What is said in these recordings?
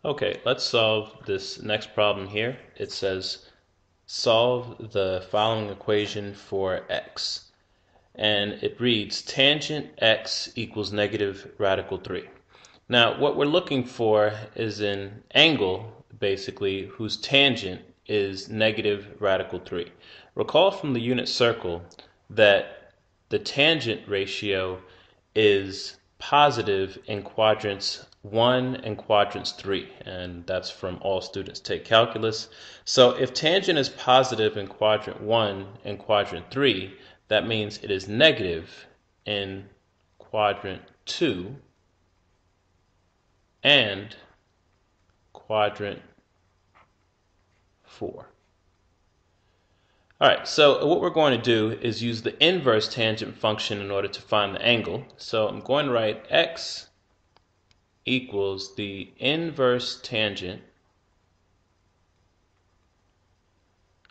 Okay, let's solve this next problem here. It says solve the following equation for x. And it reads tangent x equals negative radical 3. Now what we're looking for is an angle basically whose tangent is negative radical 3. Recall from the unit circle that the tangent ratio is positive in quadrants 1 and quadrants 3, and that's from All Students Take Calculus. So if tangent is positive in quadrant 1 and quadrant 3, that means it is negative in quadrant 2 and quadrant 4. Alright, so what we're going to do is use the inverse tangent function in order to find the angle. So I'm going to write x equals the inverse tangent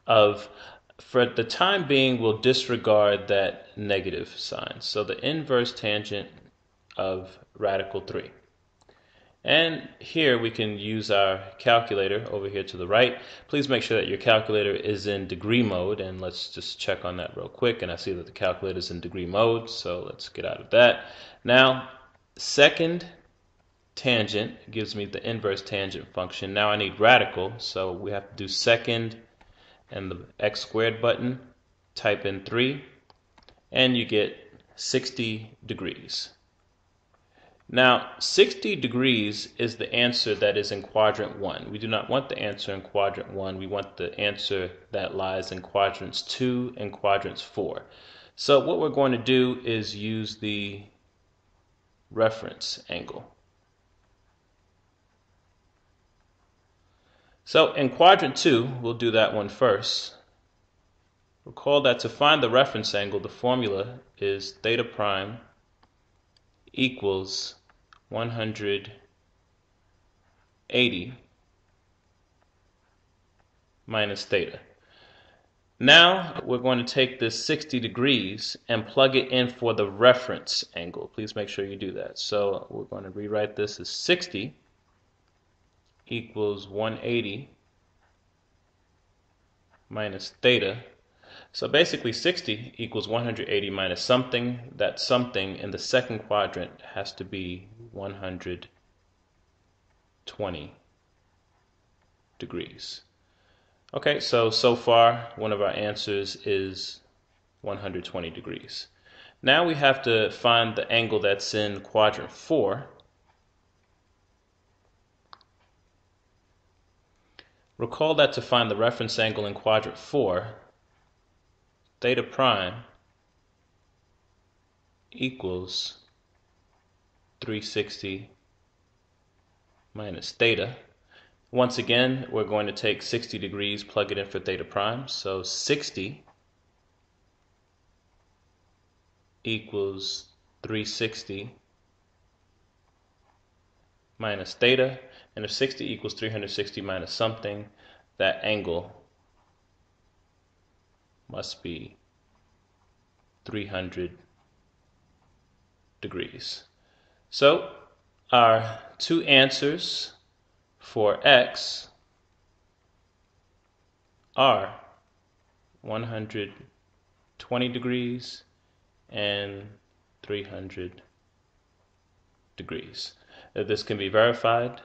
of, for the time being, we'll disregard that negative sign. So the inverse tangent of radical 3. And here we can use our calculator over here to the right. Please make sure that your calculator is in degree mode, and let's just check on that real quick. And I see that the calculator is in degree mode, so let's get out of that. Now, second tangent gives me the inverse tangent function. Now I need radical, so we have to do second and the x squared button, type in 3, and you get 60 degrees. Now, 60 degrees is the answer that is in quadrant 1. We do not want the answer in quadrant 1. We want the answer that lies in quadrants 2 and quadrants 4. So what we're going to do is use the reference angle. So in quadrant 2, we'll do that one first. Recall that to find the reference angle, the formula is theta prime equals 180 minus theta. Now we're going to take this 60 degrees and plug it in for the reference angle. Please make sure you do that. So we're going to rewrite this as 60 equals 180 minus theta. So basically 60 equals 180 minus something. That something in the second quadrant has to be 120 degrees. Okay, so far one of our answers is 120 degrees. Now we have to find the angle that's in quadrant 4. Recall that to find the reference angle in quadrant 4, theta prime equals 360 minus theta. Once again, we're going to take 60 degrees, plug it in for theta prime. So 60 equals 360 minus theta. And if 60 equals 360 minus something, that angle must be 300 degrees. So our two answers for x are 120 degrees and 300 degrees. This can be verified.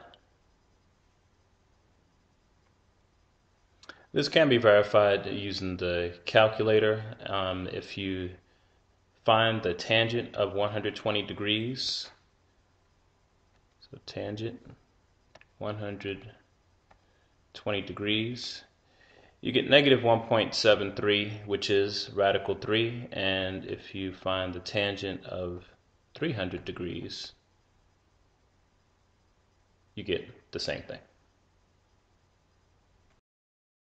This can be verified using the calculator. If you find the tangent of 120 degrees, so tangent 120 degrees, you get negative 1.73, which is radical 3. And if you find the tangent of 300 degrees, you get the same thing.